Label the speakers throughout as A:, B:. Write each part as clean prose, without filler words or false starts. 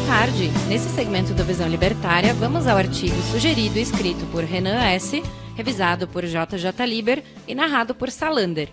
A: tarde! Nesse segmento do Visão Libertária, vamos ao artigo sugerido e escrito por Renan S., revisado por JJ Liber e narrado por Salander.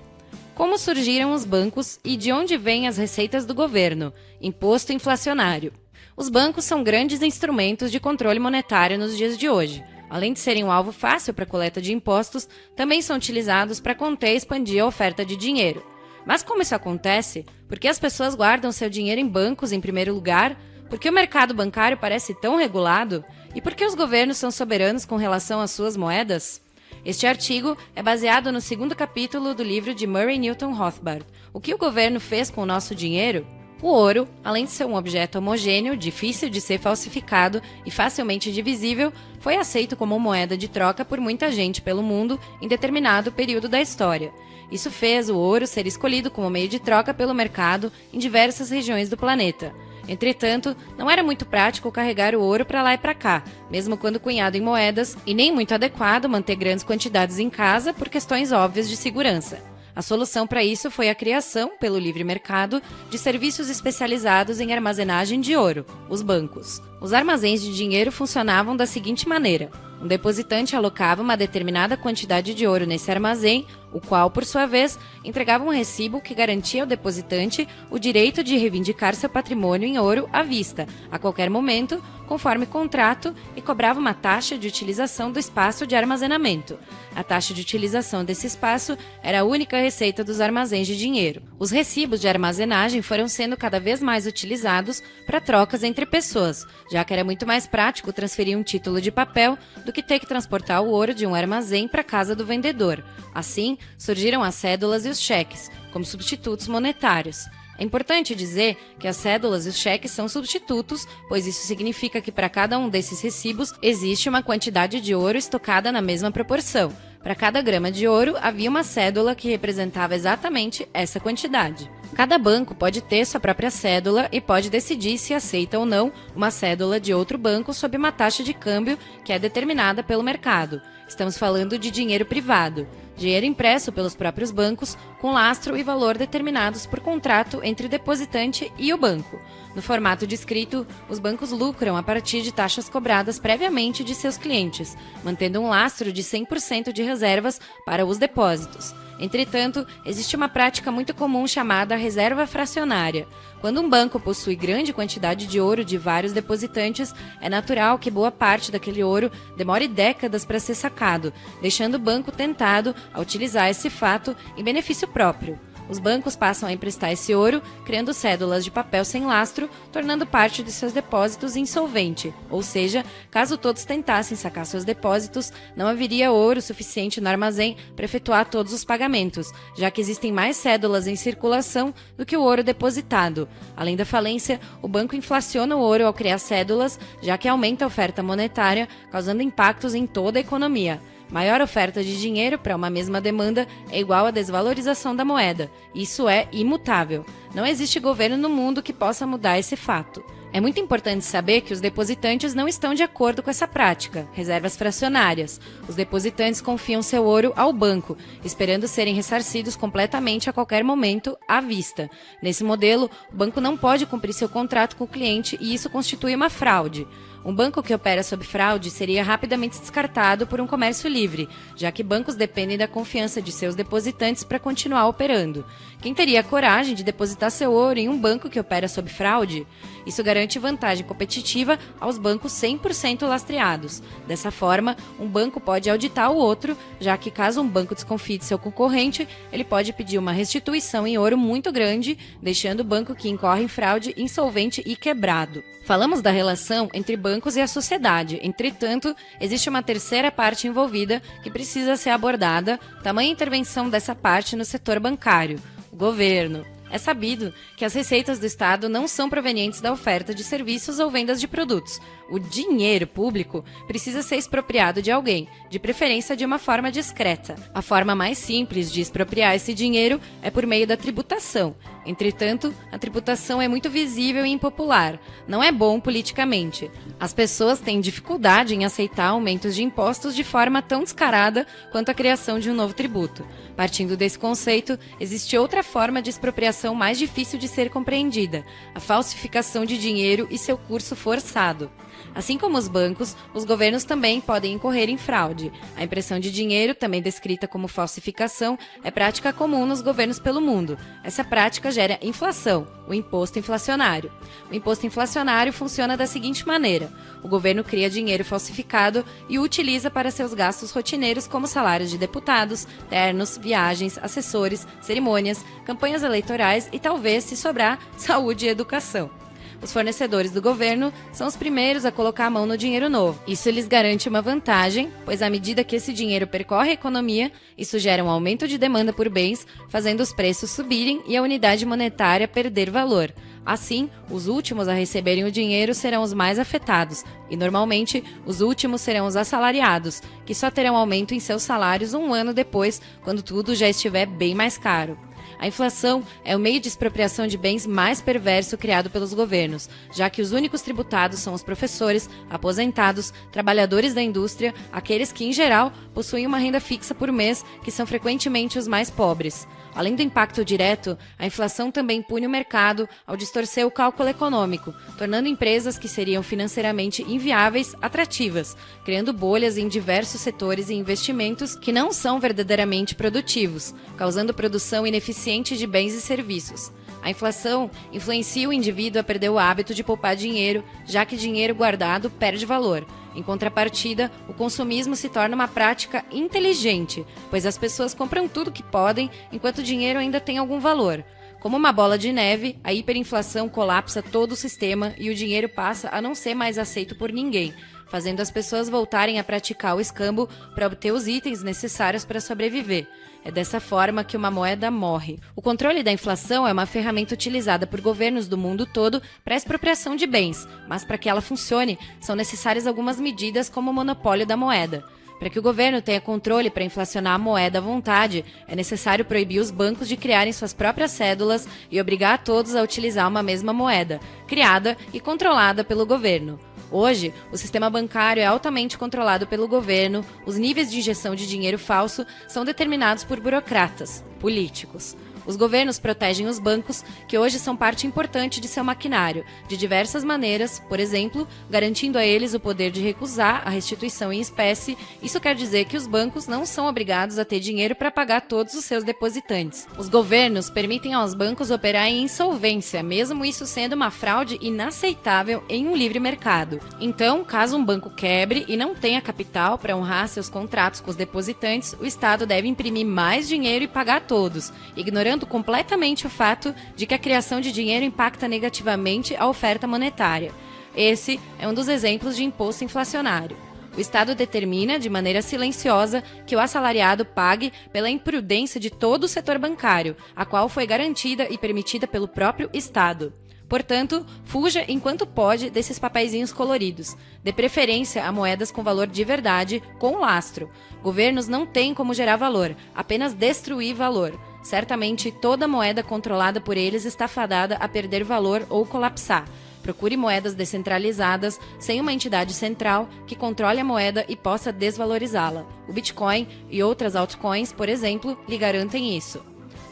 A: Como surgiram os bancos e de onde vêm as receitas do governo? Imposto inflacionário. Os bancos são grandes instrumentos de controle monetário nos dias de hoje. Além de serem um alvo fácil para a coleta de impostos, também são utilizados para conter e expandir a oferta de dinheiro. Mas como isso acontece? Por que as pessoas guardam seu dinheiro em bancos em primeiro lugar? Por que o mercado bancário parece tão regulado? E por que os governos são soberanos com relação às suas moedas? Este artigo é baseado no segundo capítulo do livro de Murray Newton Rothbard, O que o governo fez com o nosso dinheiro? O ouro, além de ser um objeto homogêneo, difícil de ser falsificado e facilmente divisível, foi aceito como moeda de troca por muita gente pelo mundo em determinado período da história. Isso fez o ouro ser escolhido como meio de troca pelo mercado em diversas regiões do planeta. Entretanto, não era muito prático carregar o ouro para lá e para cá, mesmo quando cunhado em moedas, e nem muito adequado manter grandes quantidades em casa por questões óbvias de segurança. A solução para isso foi a criação, pelo livre mercado, de serviços especializados em armazenagem de ouro, os bancos. Os armazéns de dinheiro funcionavam da seguinte maneira: um depositante alocava uma determinada quantidade de ouro nesse armazém, o qual, por sua vez, entregava um recibo que garantia ao depositante o direito de reivindicar seu patrimônio em ouro à vista, a qualquer momento, conforme contrato, e cobrava uma taxa de utilização do espaço de armazenamento. A taxa de utilização desse espaço era a única receita dos armazéns de dinheiro. Os recibos de armazenagem foram sendo cada vez mais utilizados para trocas entre pessoas, já que era muito mais prático transferir um título de papel do que ter que transportar o ouro de um armazém para a casa do vendedor. Assim, surgiram as cédulas e os cheques, como substitutos monetários. É importante dizer que as cédulas e os cheques são substitutos, pois isso significa que para cada um desses recibos existe uma quantidade de ouro estocada na mesma proporção. Para cada grama de ouro, havia uma cédula que representava exatamente essa quantidade. Cada banco pode ter sua própria cédula e pode decidir se aceita ou não uma cédula de outro banco sob uma taxa de câmbio que é determinada pelo mercado. Estamos falando de dinheiro privado, dinheiro impresso pelos próprios bancos, com lastro e valor determinados por contrato entre o depositante e o banco. No formato descrito, os bancos lucram a partir de taxas cobradas previamente de seus clientes, mantendo um lastro de 100% de reservas para os depósitos. Entretanto, existe uma prática muito comum chamada reserva fracionária. Quando um banco possui grande quantidade de ouro de vários depositantes, é natural que boa parte daquele ouro demore décadas para ser sacado, deixando o banco tentado a utilizar esse fato em benefício próprio. Os bancos passam a emprestar esse ouro, criando cédulas de papel sem lastro, tornando parte de seus depósitos insolvente. Ou seja, caso todos tentassem sacar seus depósitos, não haveria ouro suficiente no armazém para efetuar todos os pagamentos, já que existem mais cédulas em circulação do que o ouro depositado. Além da falência, o banco inflaciona o ouro ao criar cédulas, já que aumenta a oferta monetária, causando impactos em toda a economia. Maior oferta de dinheiro para uma mesma demanda é igual à desvalorização da moeda. Isso é imutável. Não existe governo no mundo que possa mudar esse fato. É muito importante saber que os depositantes não estão de acordo com essa prática, reservas fracionárias. Os depositantes confiam seu ouro ao banco, esperando serem ressarcidos completamente a qualquer momento, à vista. Nesse modelo, o banco não pode cumprir seu contrato com o cliente e isso constitui uma fraude. Um banco que opera sob fraude seria rapidamente descartado por um comércio livre, já que bancos dependem da confiança de seus depositantes para continuar operando. Quem teria a coragem de depositar seu ouro em um banco que opera sob fraude? Isso garante vantagem competitiva aos bancos 100% lastreados. Dessa forma, um banco pode auditar o outro, já que caso um banco desconfie de seu concorrente, ele pode pedir uma restituição em ouro muito grande, deixando o banco que incorre em fraude insolvente e quebrado. Falamos da relação entre bancos e a sociedade. Entretanto, existe uma terceira parte envolvida que precisa ser abordada, tamanha intervenção dessa parte no setor bancário, o governo. É sabido que as receitas do Estado não são provenientes da oferta de serviços ou vendas de produtos. O dinheiro público precisa ser expropriado de alguém, de preferência de uma forma discreta. A forma mais simples de expropriar esse dinheiro é por meio da tributação. Entretanto, a tributação é muito visível e impopular. Não é bom politicamente. As pessoas têm dificuldade em aceitar aumentos de impostos de forma tão descarada quanto a criação de um novo tributo. Partindo desse conceito, existe outra forma de expropriação situação mais difícil de ser compreendida: a falsificação de dinheiro e seu curso forçado. Assim como os bancos, os governos também podem incorrer em fraude. A impressão de dinheiro, também descrita como falsificação, é prática comum nos governos pelo mundo. Essa prática gera inflação, o imposto inflacionário. O imposto inflacionário funciona da seguinte maneira: o governo cria dinheiro falsificado e o utiliza para seus gastos rotineiros, como salários de deputados, ternos, viagens, assessores, cerimônias, campanhas eleitorais e, talvez, se sobrar, saúde e educação. Os fornecedores do governo são os primeiros a colocar a mão no dinheiro novo. Isso lhes garante uma vantagem, pois à medida que esse dinheiro percorre a economia, isso gera um aumento de demanda por bens, fazendo os preços subirem e a unidade monetária perder valor. Assim, os últimos a receberem o dinheiro serão os mais afetados, e normalmente os últimos serão os assalariados, que só terão aumento em seus salários um ano depois, quando tudo já estiver bem mais caro. A inflação é o meio de expropriação de bens mais perverso criado pelos governos, já que os únicos tributados são os professores, aposentados, trabalhadores da indústria, aqueles que, em geral, possuem uma renda fixa por mês, que são frequentemente os mais pobres. Além do impacto direto, a inflação também pune o mercado ao distorcer o cálculo econômico, tornando empresas que seriam financeiramente inviáveis atrativas, criando bolhas em diversos setores e investimentos que não são verdadeiramente produtivos, causando produção ineficiente de bens e serviços. A inflação influencia o indivíduo a perder o hábito de poupar dinheiro, já que dinheiro guardado perde valor. Em contrapartida, o consumismo se torna uma prática inteligente, pois as pessoas compram tudo que podem enquanto o dinheiro ainda tem algum valor. Como uma bola de neve, a hiperinflação colapsa todo o sistema e o dinheiro passa a não ser mais aceito por ninguém, fazendo as pessoas voltarem a praticar o escambo para obter os itens necessários para sobreviver. É dessa forma que uma moeda morre. O controle da inflação é uma ferramenta utilizada por governos do mundo todo para a expropriação de bens, mas para que ela funcione, são necessárias algumas medidas como o monopólio da moeda. Para que o governo tenha controle para inflacionar a moeda à vontade, é necessário proibir os bancos de criarem suas próprias cédulas e obrigar a todos a utilizar uma mesma moeda, criada e controlada pelo governo. Hoje, o sistema bancário é altamente controlado pelo governo, os níveis de injeção de dinheiro falso são determinados por burocratas, políticos. Os governos protegem os bancos, que hoje são parte importante de seu maquinário, de diversas maneiras, por exemplo, garantindo a eles o poder de recusar a restituição em espécie. Isso quer dizer que os bancos não são obrigados a ter dinheiro para pagar todos os seus depositantes. Os governos permitem aos bancos operar em insolvência, mesmo isso sendo uma fraude inaceitável em um livre mercado. Então, caso um banco quebre e não tenha capital para honrar seus contratos com os depositantes, o Estado deve imprimir mais dinheiro e pagar a todos, ignorando completamente o fato de que a criação de dinheiro impacta negativamente a oferta monetária. Esse é um dos exemplos de imposto inflacionário. O Estado determina, de maneira silenciosa, que o assalariado pague pela imprudência de todo o setor bancário, a qual foi garantida e permitida pelo próprio Estado. Portanto, fuja enquanto pode desses papeizinhos coloridos. Dê preferência a moedas com valor de verdade, com lastro. Governos não têm como gerar valor, apenas destruir valor. Certamente, toda moeda controlada por eles está fadada a perder valor ou colapsar. Procure moedas descentralizadas, sem uma entidade central que controle a moeda e possa desvalorizá-la. O Bitcoin e outras altcoins, por exemplo, lhe garantem isso.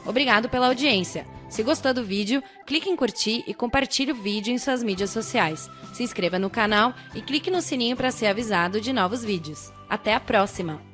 A: Obrigado pela audiência. Se gostou do vídeo, clique em curtir e compartilhe o vídeo em suas mídias sociais. Se inscreva no canal e clique no sininho para ser avisado de novos vídeos. Até a próxima!